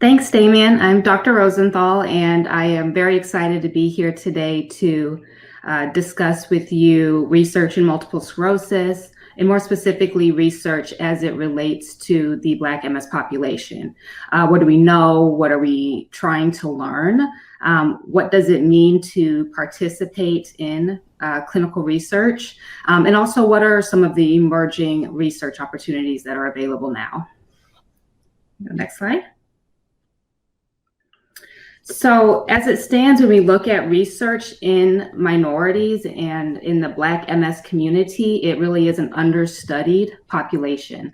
Thanks, Damien. I'm Dr. Rosenthal, and I am very excited to be here today to discuss with you research in multiple sclerosis, and more specifically, research as it relates to the Black MS population. What do we know? What are we trying to learn? What does it mean to participate in clinical research? And also, what are some of the emerging research opportunities that are available now? Next slide. So as it stands, when we look at research in minorities and in the Black MS community, it really is an understudied population.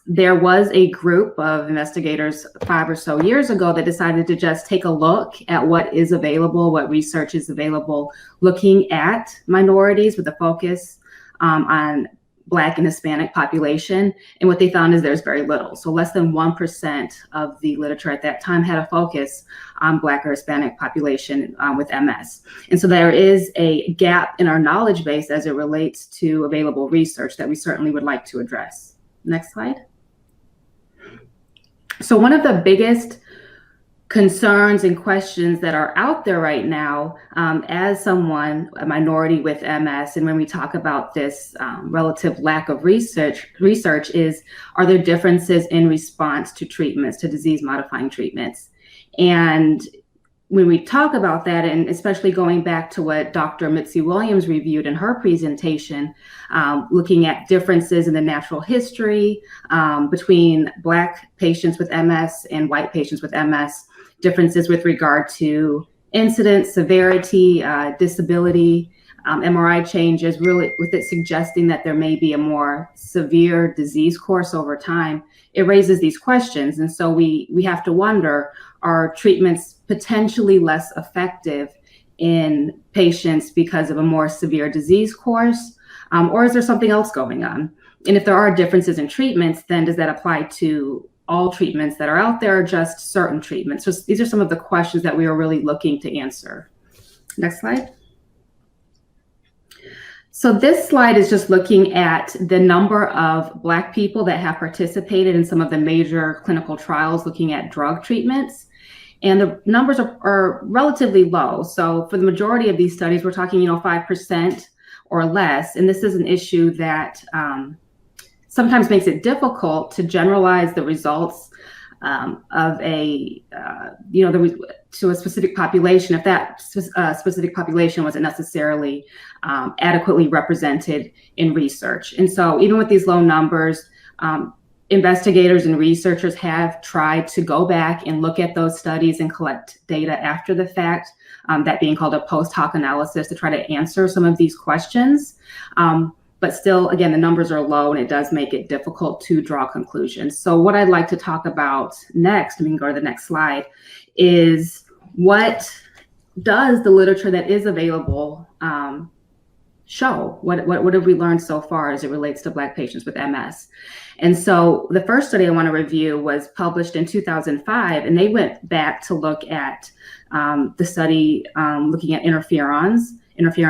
There was a group of investigators 5 or so years ago that decided to just take a look at what is available, what research is available, looking at minorities with a focus on Black and Hispanic population. And what they found is there's very little. So less than 1% of the literature at that time had a focus on Black or Hispanic population with MS. And so there is a gap in our knowledge base as it relates to available research that we certainly would like to address. Next slide. So one of the biggest concerns and questions that are out there right now as someone, a minority with MS, and when we talk about this relative lack of research is, are there differences in response to treatments, to disease-modifying treatments? And when we talk about that, and especially going back to what Dr. Mitzi Williams reviewed in her presentation, looking at differences in the natural history between Black patients with MS and white patients with MS, differences with regard to incidence, severity, disability, MRI changes, really with it suggesting that there may be a more severe disease course over time, it raises these questions. And so we have to wonder, are treatments potentially less effective in patients because of a more severe disease course? Or is there something else going on? And if there are differences in treatments, then does that apply to all treatments that are out there, or just certain treatments? So these are some of the questions that we are really looking to answer. Next slide. So this slide is just looking at the number of Black people that have participated in some of the major clinical trials looking at drug treatments. And the numbers are relatively low. So for the majority of these studies, we're talking, 5% or less. And this is an issue that sometimes makes it difficult to generalize the results of a, to a specific population if that specific population wasn't necessarily adequately represented in research. And so even with these low numbers, investigators and researchers have tried to go back and look at those studies and collect data after the fact, that being called a post hoc analysis, to try to answer some of these questions. But still, again, the numbers are low and it does make it difficult to draw conclusions. So what I'd like to talk about next, and we can go to the next slide, is what does the literature that is available show? What have we learned so far as it relates to Black patients with MS? And so the first study I want to review was published in 2005, and they went back to look at the study looking at interferon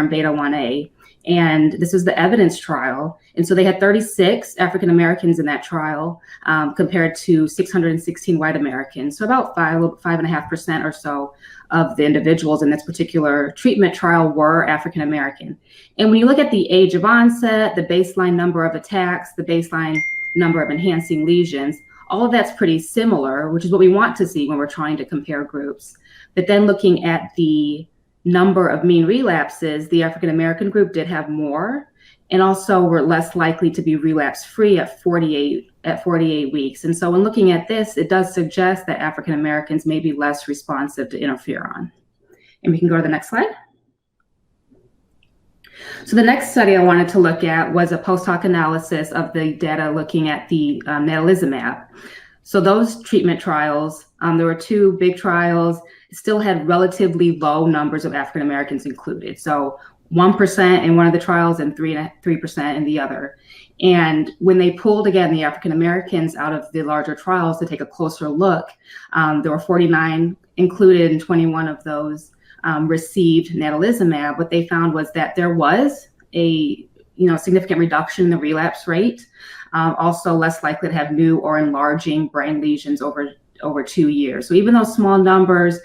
beta 1A. And this is the evidence trial. And so they had 36 African Americans in that trial compared to 616 white Americans. So about 5.5% or so of the individuals in this particular treatment trial were African American. And when you look at the age of onset, the baseline number of attacks, the baseline number of enhancing lesions, all of that's pretty similar, which is what we want to see when we're trying to compare groups. But then looking at the number of mean relapses, the African American group did have more, and also were less likely to be relapse free at 48 weeks. And so when looking at this, it does suggest that African Americans may be less responsive to interferon. And we can go to the next slide. So the next study I wanted to look at was a post hoc analysis of the data looking at the natalizumab. So those treatment trials, there were 2 big trials, still had relatively low numbers of African Americans included. So 1% in one of the trials and 3% in the other. And when they pulled, again, the African Americans out of the larger trials to take a closer look, there were 49 included, and 21 of those received natalizumab. What they found was that there was a significant reduction in the relapse rate, also less likely to have new or enlarging brain lesions over over 2 years. So even though small numbers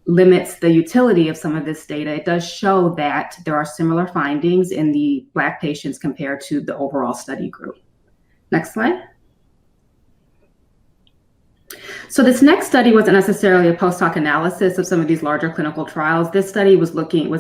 limits the utility of some of this data, it does show that there are similar findings in the Black patients compared to the overall study group. Next slide. So this next study wasn't necessarily a post-hoc analysis of some of these larger clinical trials. This study was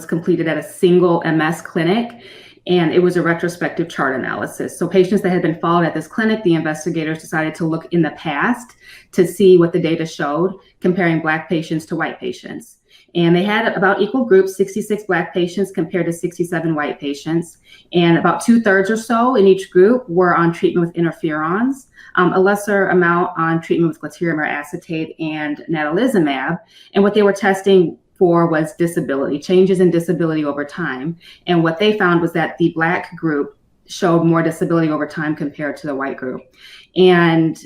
completed at a single MS clinic, and it was a retrospective chart analysis. So patients that had been followed at this clinic, the investigators decided to look in the past to see what the data showed, comparing Black patients to white patients. And they had about equal groups, 66 Black patients compared to 67 white patients. And about 2/3 or so in each group were on treatment with interferons, a lesser amount on treatment with glatiramer acetate and natalizumab. And what they were testing for was disability, changes in disability over time. And what they found was that the Black group showed more disability over time compared to the white group. And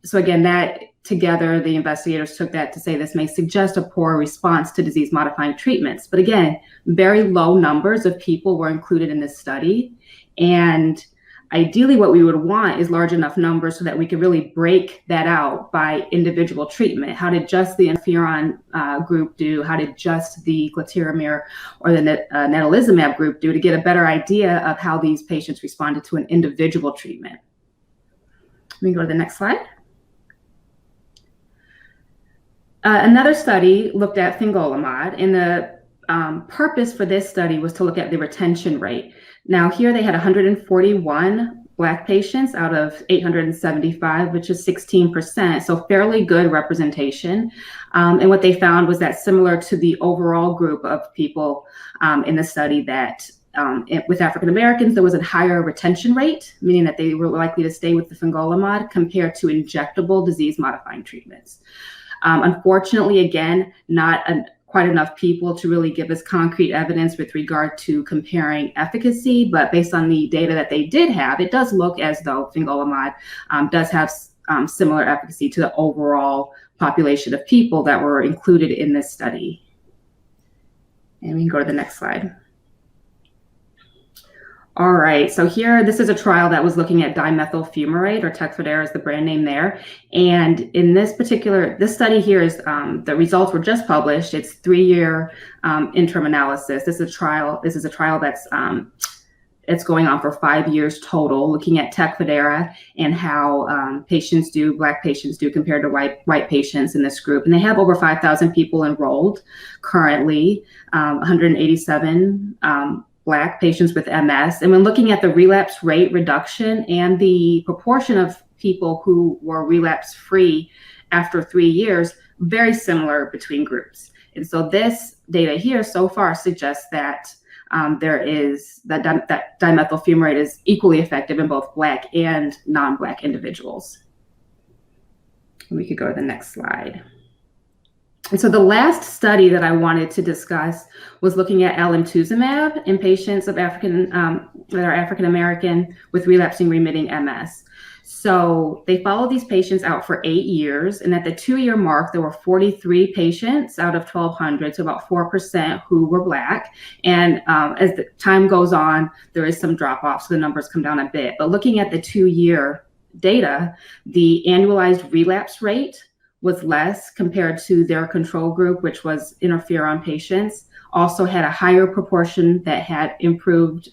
so again, that together, the investigators took that to say this may suggest a poor response to disease-modifying treatments. But again, very low numbers of people were included in this study. And ideally, what we would want is large enough numbers so that we could really break that out by individual treatment. How did just the interferon group do? How did just the glatiramer or the natalizumab group do, to get a better idea of how these patients responded to an individual treatment? Let me go to the next slide. Another study looked at fingolimod, and the purpose for this study was to look at the retention rate. Now here they had 141 Black patients out of 875, which is 16%, so fairly good representation. And what they found was that similar to the overall group of people in the study, that with African Americans, there was a higher retention rate, meaning that they were likely to stay with the fingolimod compared to injectable disease-modifying treatments. Unfortunately, again, not quite enough people to really give us concrete evidence with regard to comparing efficacy, but based on the data that they did have, it does look as though fingolimod does have similar efficacy to the overall population of people that were included in this study. And we can go to the next slide. All right, so here, this is a trial that was looking at dimethyl fumarate, or Tecfidera is the brand name there. And in this study here is, the results were just published. It's 3-year interim analysis. This is a trial that's it's going on for 5 years total, looking at Tecfidera and how Black patients do compared to white patients in this group. And they have over 5,000 people enrolled currently, 187 Black patients with MS. And when looking at the relapse rate reduction and the proportion of people who were relapse free after 3 years, very similar between groups. And so this data here so far suggests that that dimethyl fumarate is equally effective in both Black and non-Black individuals. And we could go to the next slide. And so the last study that I wanted to discuss was looking at alemtuzumab in patients of that are African American with relapsing remitting MS. So they followed these patients out for 8 years, and at the 2-year mark, there were 43 patients out of 1,200, so about 4% who were Black. And as the time goes on, there is some drop off, so the numbers come down a bit. But looking at the 2-year data, the annualized relapse rate was less compared to their control group, which was interferon patients. Also had a higher proportion that had improved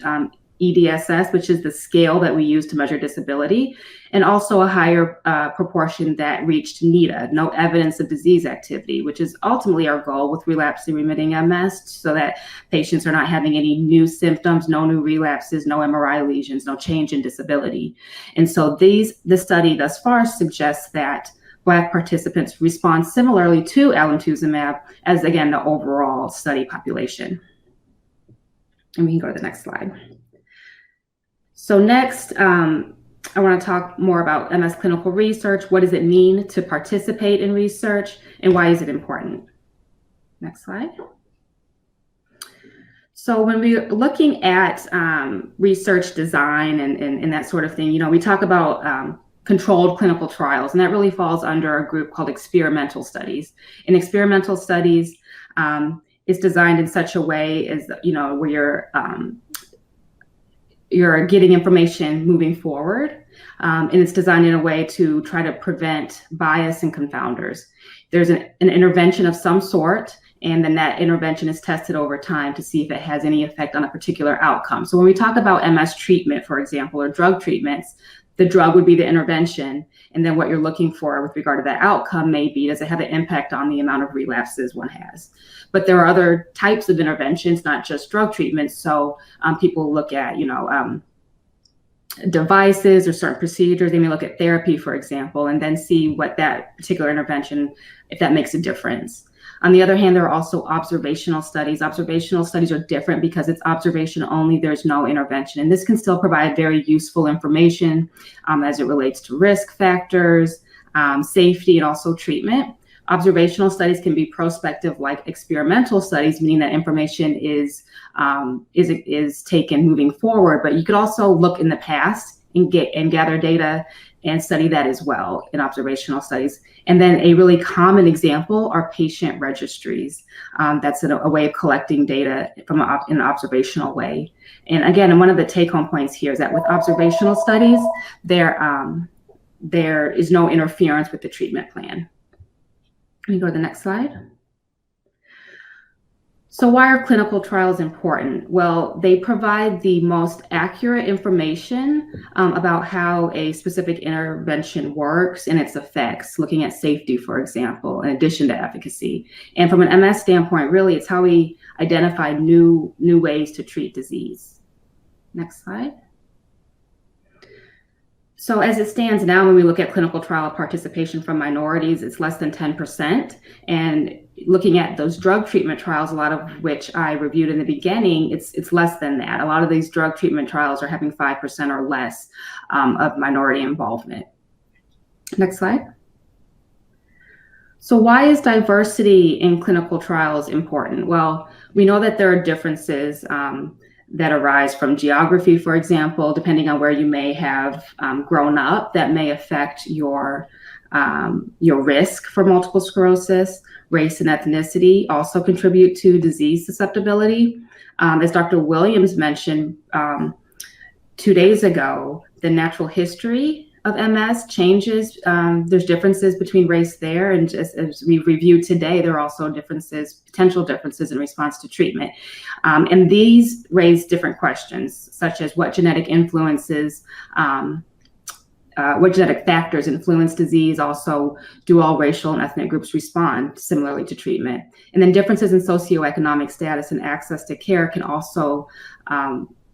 EDSS, which is the scale that we use to measure disability, and also a higher proportion that reached NEDA, no evidence of disease activity, which is ultimately our goal with relapsing remitting MS, so that patients are not having any new symptoms, no new relapses, no MRI lesions, no change in disability. And so the study thus far suggests that Black participants respond similarly to alemtuzumab as, again, the overall study population. And we can go to the next slide. So next, I want to talk more about MS clinical research. What does it mean to participate in research, and why is it important? Next slide. So when we're looking at research design and that sort of thing, we talk about controlled clinical trials, and that really falls under a group called experimental studies. And experimental studies is designed in such a way as, where you're you're getting information moving forward, and it's designed in a way to try to prevent bias and confounders. There's an intervention of some sort, and then that intervention is tested over time to see if it has any effect on a particular outcome. So when we talk about MS treatment, for example, or drug treatments, the drug would be the intervention, and then what you're looking for with regard to that outcome may be, does it have an impact on the amount of relapses one has? But there are other types of interventions, not just drug treatments. So people look at, devices or certain procedures. They may look at therapy, for example, and then see what that particular intervention, if that makes a difference. On the other hand, there are also observational studies. Observational studies are different because it's observation only, there's no intervention. And this can still provide very useful information as it relates to risk factors, safety, and also treatment. Observational studies can be prospective, like experimental studies, meaning that information is taken moving forward. But you could also look in the past and gather data and study that as well in observational studies. And then a really common example are patient registries. That's a way of collecting data from in an observational way. And again, one of the take-home points here is that with observational studies, there is no interference with the treatment plan. Can you go to the next slide? So why are clinical trials important? Well, they provide the most accurate information about how a specific intervention works and its effects, looking at safety, for example, in addition to efficacy. And from an MS standpoint, really, it's how we identify new ways to treat disease. Next slide. So as it stands now, when we look at clinical trial participation from minorities, it's less than 10%. And looking at those drug treatment trials, a lot of which I reviewed in the beginning, it's less than that. A lot of these drug treatment trials are having 5% or less of minority involvement. Next slide. So why is diversity in clinical trials important? Well, we know that there are differences that arise from geography, for example, depending on where you may have grown up, that may affect your risk for multiple sclerosis. Race and ethnicity also contribute to disease susceptibility. As Dr. Williams mentioned 2 days ago, the natural history of MS changes. There's differences between race there, and just as we reviewed today, there are also potential differences in response to treatment. And these raise different questions, such as what genetic factors influence disease? Also, do all racial and ethnic groups respond similarly to treatment? And then differences in socioeconomic status and access to care can also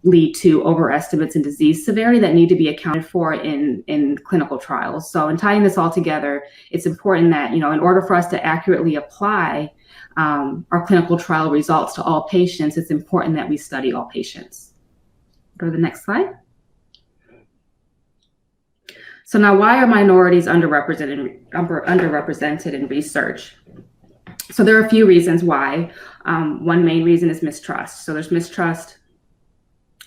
lead to overestimates in disease severity that need to be accounted for in clinical trials. So in tying this all together, it's important that, in order for us to accurately apply our clinical trial results to all patients, it's important that we study all patients. Go to the next slide. So now, why are minorities underrepresented in research? So there are a few reasons why. One main reason is mistrust. So there's mistrust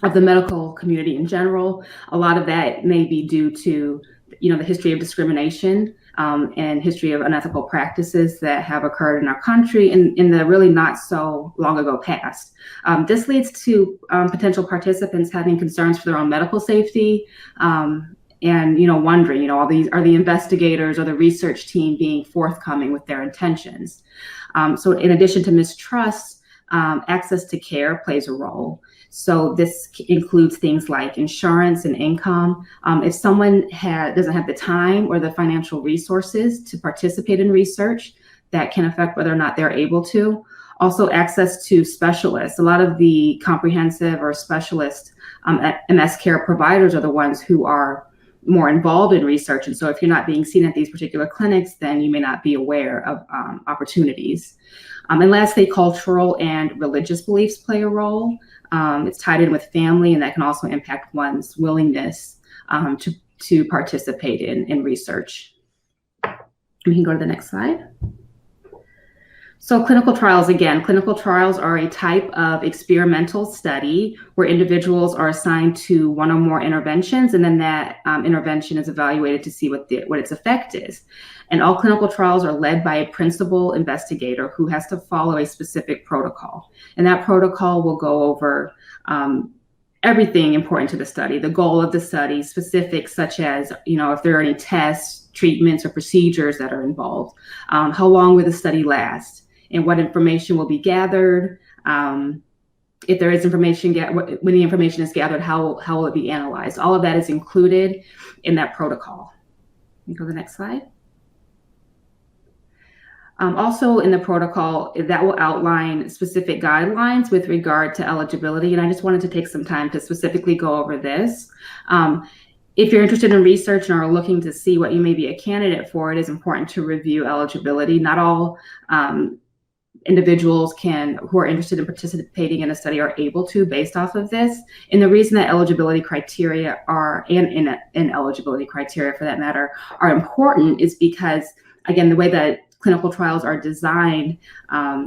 of the medical community in general. A lot of that may be due to, the history of discrimination and history of unethical practices that have occurred in our country in the really not so long ago past. This leads to potential participants having concerns for their own medical safety, and wondering, are the investigators or the research team being forthcoming with their intentions? So in addition to mistrust, access to care plays a role. So this includes things like insurance and income. If someone doesn't have the time or the financial resources to participate in research, that can affect whether or not they're able to. Also, access to specialists. A lot of the comprehensive or specialist MS care providers are the ones who are more involved in research. And so if you're not being seen at these particular clinics, then you may not be aware of opportunities. And lastly, cultural and religious beliefs play a role. It's tied in with family, and that can also impact one's willingness to participate in research. We can go to the next slide. So clinical trials are a type of experimental study where individuals are assigned to one or more interventions, and then that intervention is evaluated to see what its effect is. And all clinical trials are led by a principal investigator who has to follow a specific protocol. And that protocol will go over everything important to the study, the goal of the study, specifics such as, if there are any tests, treatments, or procedures that are involved, how long will the study last, and what information will be gathered. If there is information, when the information is gathered, how will it be analyzed? All of that is included in that protocol. You go to the next slide. Also in the protocol, that will outline specific guidelines with regard to eligibility. And I just wanted to take some time to specifically go over this. If you're interested in research and are looking to see what you may be a candidate for, it is important to review eligibility. Not all individuals who are interested in participating in a study are able to based off of this. And the reason that eligibility criteria and ineligibility criteria for that matter are important is because, again, the way that clinical trials are designed,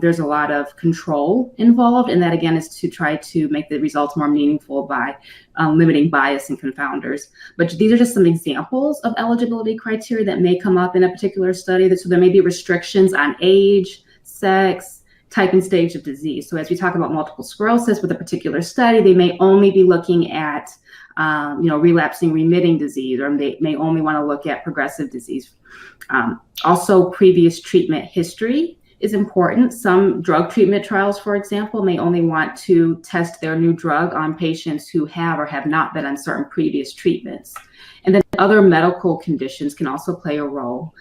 there's a lot of control involved, and that again is to try to make the results more meaningful by limiting bias and confounders. But these are just some examples of eligibility criteria that may come up in a particular study. So there may be restrictions on age, sex, type and stage of disease. So as we talk about multiple sclerosis with a particular study, they may only be looking at relapsing remitting disease, or they may only want to look at progressive disease. Also, previous treatment history is important. Some drug treatment trials, for example, may only want to test their new drug on patients who have or have not been on certain previous treatments. And then other medical conditions can also play a role.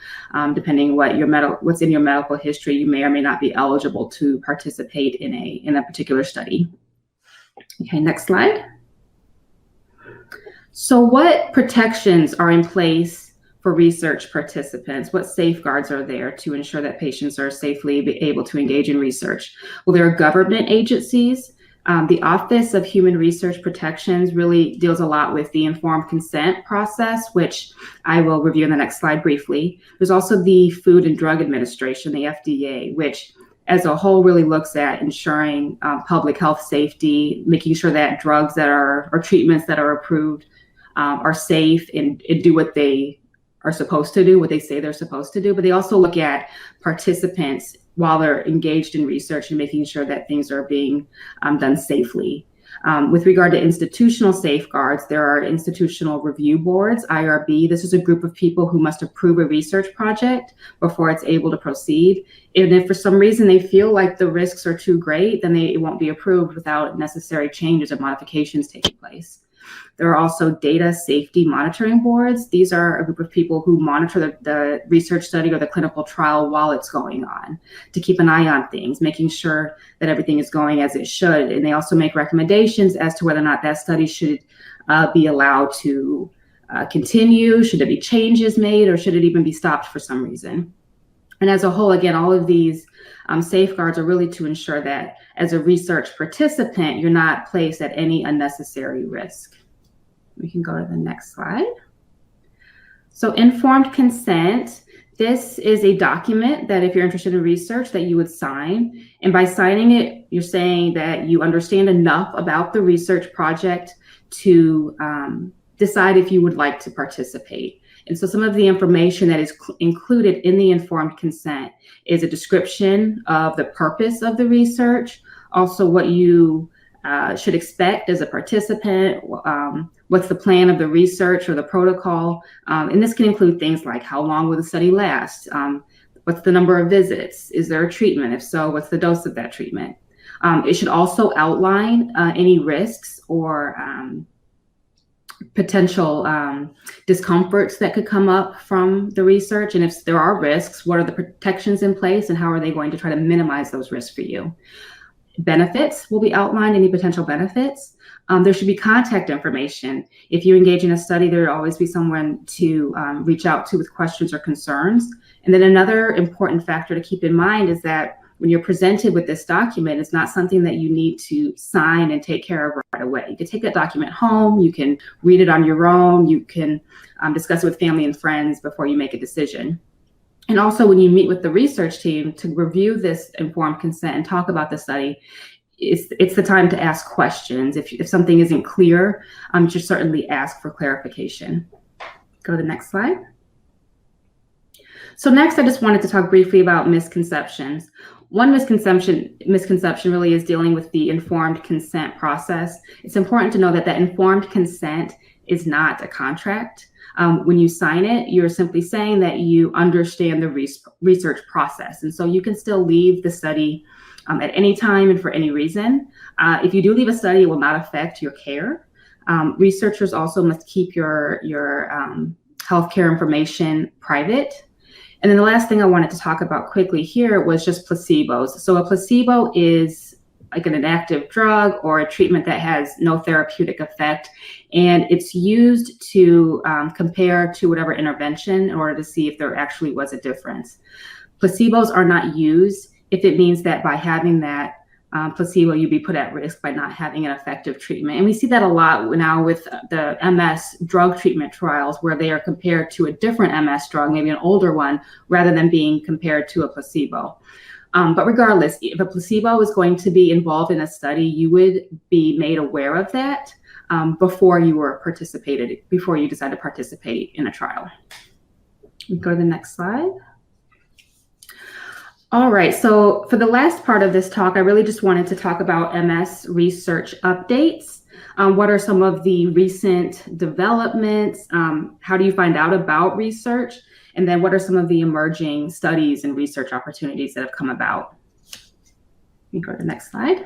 Depending what's in your medical history, you may or may not be eligible to participate in a particular study. Okay, next slide. So what protections are in place for research participants? What safeguards are there to ensure that patients are safely able to engage in research? Well, there are government agencies. The Office of Human Research Protections really deals a lot with the informed consent process, which I will review in the next slide briefly. There's also the Food and Drug Administration, the FDA, which as a whole really looks at ensuring public health safety, making sure that drugs or treatments that are approved are safe and do what they are supposed to do, what they say they're supposed to do. But they also look at participants while they're engaged in research and making sure that things are being done safely. With regard to institutional safeguards, there are institutional review boards, IRB. This is a group of people who must approve a research project before it's able to proceed. And if for some reason they feel like the risks are too great, then it won't be approved without necessary changes or modifications taking place. There are also data safety monitoring boards. These are a group of people who monitor the research study or the clinical trial while it's going on, to keep an eye on things, making sure that everything is going as it should. And they also make recommendations as to whether or not that study should be allowed to continue, should there be changes made, or should it even be stopped for some reason. And as a whole, again, all of these safeguards are really to ensure that as a research participant, you're not placed at any unnecessary risk. We can go to the next slide. So informed consent, this is a document that if you're interested in research that you would sign. And by signing it, you're saying that you understand enough about the research project to decide if you would like to participate. And so some of the information that is included in the informed consent is a description of the purpose of the research, also what you should expect as a participant, what's the plan of the research or the protocol. And this can include things like how long will the study last? What's the number of visits? Is there a treatment? If so, what's the dose of that treatment? It should also outline any risks or potential discomforts that could come up from the research. And if there are risks, what are the protections in place and how are they going to try to minimize those risks for you? Benefits will be outlined, any potential benefits. There should be contact information. If you engage in a study, there will always be someone to reach out to with questions or concerns. And then another important factor to keep in mind is that when you're presented with this document, it's not something that you need to sign and take care of right away. You can take that document home, you can read it on your own, you can discuss it with family and friends before you make a decision. And also when you meet with the research team to review this informed consent and talk about the study, it's the time to ask questions. If something isn't clear, you should certainly ask for clarification. Go to the next slide. So next, I just wanted to talk briefly about misconceptions. One misconception really is dealing with the informed consent process. It's important to know that informed consent is not a contract. When you sign it, you're simply saying that you understand the research process. And so you can still leave the study at any time and for any reason. If you do leave a study, it will not affect your care. Researchers also must keep your healthcare information private. And then the last thing I wanted to talk about quickly here was just placebos. So a placebo is like an inactive drug or a treatment that has no therapeutic effect. And it's used to compare to whatever intervention in order to see if there actually was a difference. Placebos are not used if it means that by having that placebo, you'd be put at risk by not having an effective treatment. And we see that a lot now with the MS drug treatment trials, where they are compared to a different MS drug, maybe an older one, rather than being compared to a placebo. But regardless, if a placebo is going to be involved in a study, you would be made aware of that before you decide to participate in a trial. We go to the next slide. All right, so for the last part of this talk, I really just wanted to talk about MS research updates. What are some of the recent developments? How do you find out about research? And then what are some of the emerging studies and research opportunities that have come about? We go to the next slide.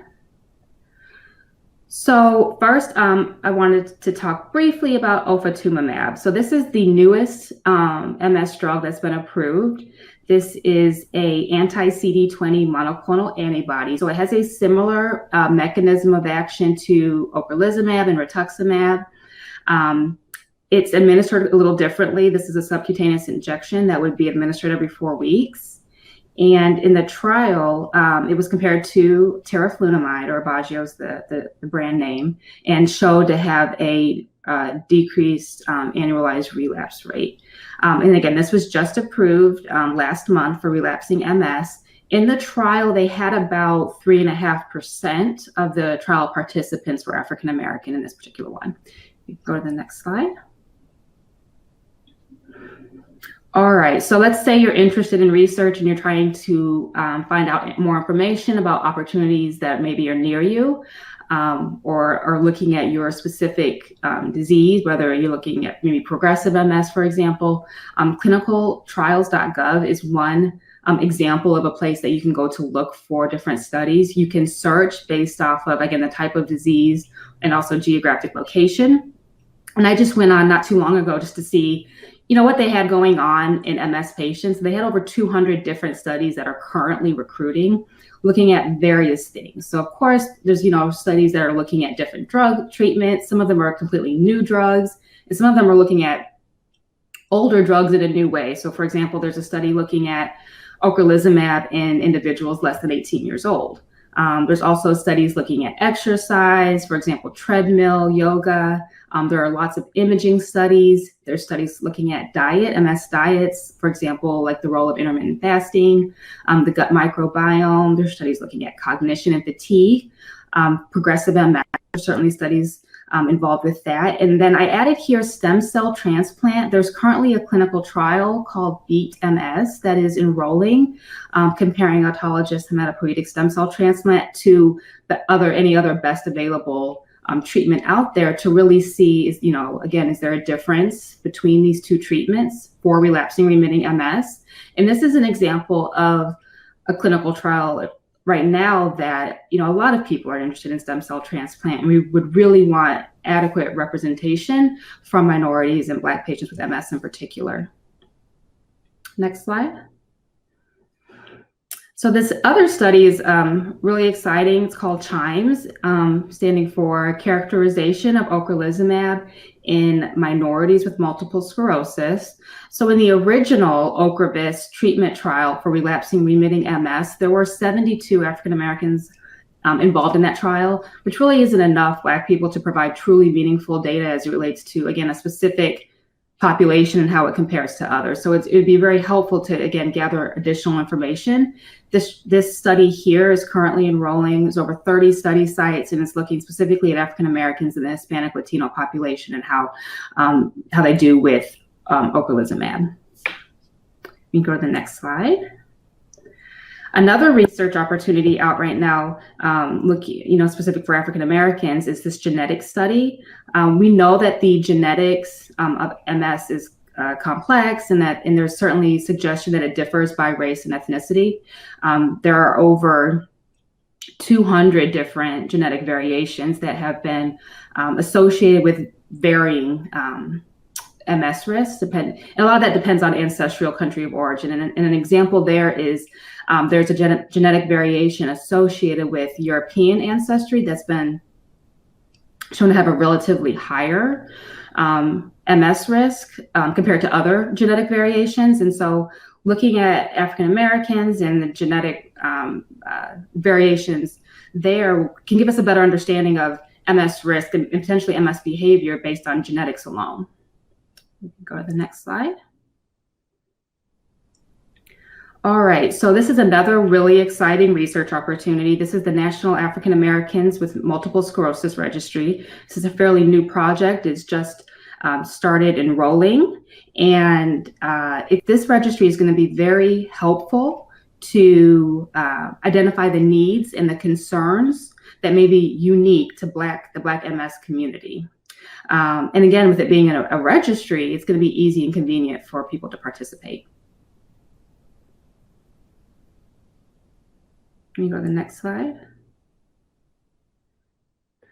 So first, I wanted to talk briefly about ofatumumab. So this is the newest MS drug that's been approved. This is a anti-CD20 monoclonal antibody. So it has a similar mechanism of action to ocrelizumab and rituximab. It's administered a little differently. This is a subcutaneous injection that would be administered every 4 weeks. And in the trial, it was compared to teriflunomide, or Aubagio's the brand name, and showed to have a decreased annualized relapse rate. And again, this was just approved last month for relapsing MS. In the trial, they had about 3.5% of the trial participants were African American in this particular one. Go to the next slide. All right, so let's say you're interested in research and you're trying to find out more information about opportunities that maybe are near you, or are looking at your specific disease, whether you're looking at maybe progressive MS, for example. Clinicaltrials.gov is one example of a place that you can go to look for different studies. You can search based off of, again, the type of disease and also geographic location. And I just went on not too long ago just to see what they had going on in MS patients. They had over 200 different studies that are currently recruiting, looking at various things. So of course, there's, studies that are looking at different drug treatments. Some of them are completely new drugs, and some of them are looking at older drugs in a new way. So for example, there's a study looking at ocrelizumab in individuals less than 18 years old. There's also studies looking at exercise, for example, treadmill, yoga. There are lots of imaging studies. There's studies looking at diet, MS diets, for example, like the role of intermittent fasting, the gut microbiome. There's studies looking at cognition and fatigue. Progressive MS, there's certainly studies involved with that. And then I added here stem cell transplant. There's currently a clinical trial called Beat MS that is enrolling, comparing autologous hematopoietic stem cell transplant to any other best available treatment out there to really see, is there a difference between these two treatments for relapsing remitting MS? And this is an example of a clinical trial right now that, a lot of people are interested in stem cell transplant, and we would really want adequate representation from minorities and Black patients with MS in particular. Next slide. So this other study is really exciting. It's called CHIMES, standing for Characterization of Ocrelizumab in Minorities with Multiple Sclerosis. So in the original Ocrevus treatment trial for relapsing remitting MS, there were 72 African Americans involved in that trial, which really isn't enough Black people to provide truly meaningful data as it relates to, again, a specific population and how it compares to others. So it would be very helpful to, again, gather additional information. This study here is currently enrolling. There's over 30 study sites, and it's looking specifically at African Americans and the Hispanic Latino population and how they do with ocrelizumab. We can go to the next slide. Another research opportunity out right now, specific for African Americans, is this genetic study. We know that the genetics of MS is complex, and there's certainly suggestion that it differs by race and ethnicity. There are over 200 different genetic variations that have been associated with varying MS risk, and a lot of that depends on ancestral country of origin. And an example there is there's a genetic variation associated with European ancestry that's been shown to have a relatively higher MS risk compared to other genetic variations. And so looking at African Americans and the genetic variations there can give us a better understanding of MS risk and potentially MS behavior based on genetics alone. Go to the next slide. All right, so this is another really exciting research opportunity. This is the National African Americans with Multiple Sclerosis Registry. This is a fairly new project. It's just started enrolling, and this registry is going to be very helpful to identify the needs and the concerns that may be unique to the Black MS community. And again, with it being a registry, it's going to be easy and convenient for people to participate. Can you go to the next slide?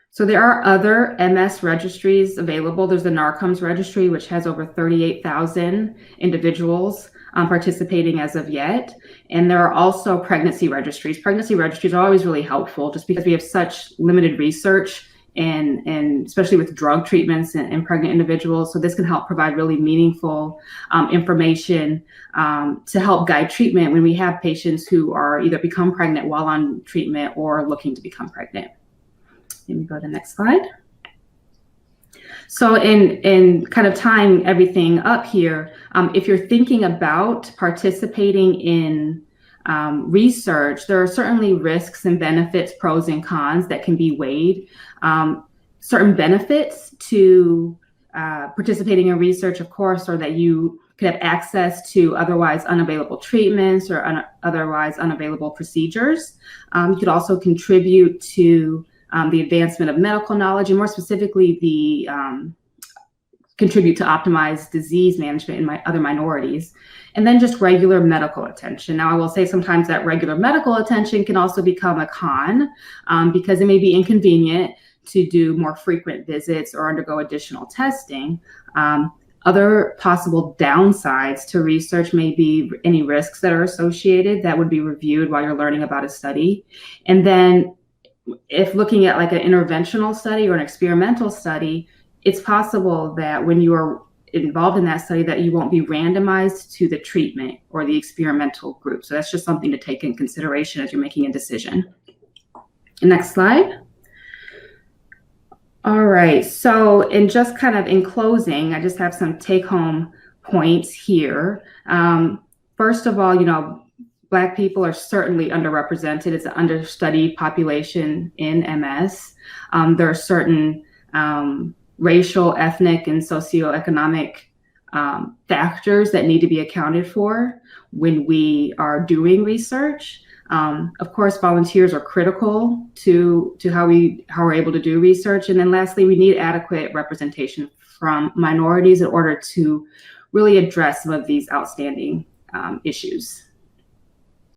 So there are other MS registries available. There's the NARCOMS registry, which has over 38,000 individuals participating as of yet. And there are also pregnancy registries. Pregnancy registries are always really helpful just because we have such limited research and especially with drug treatments in pregnant individuals. So this can help provide really meaningful information to help guide treatment when we have patients who are either become pregnant while on treatment or looking to become pregnant. Let me go to the next slide. So in kind of tying everything up here, if you're thinking about participating in research, there are certainly risks and benefits, pros and cons that can be weighed. Certain benefits to participating in research, of course, are that you could have access to otherwise unavailable treatments or otherwise unavailable procedures. You could also contribute to the advancement of medical knowledge, and more specifically, contribute to optimized disease management in other minorities. And then just regular medical attention. Now, I will say sometimes that regular medical attention can also become a con because it may be inconvenient to do more frequent visits or undergo additional testing. Other possible downsides to research may be any risks that are associated that would be reviewed while you're learning about a study. And then if looking at like an interventional study or an experimental study, it's possible that when you are involved in that study that you won't be randomized to the treatment or the experimental group. So that's just something to take in consideration as you're making a decision. Next slide. All right, so in closing, I just have some take-home points here. First of all, Black people are certainly underrepresented. It's an understudied population in MS. There are certain racial, ethnic, and socioeconomic factors that need to be accounted for when we are doing research. Of course, volunteers are critical to how we're able to do research. And then lastly, we need adequate representation from minorities in order to really address some of these outstanding issues.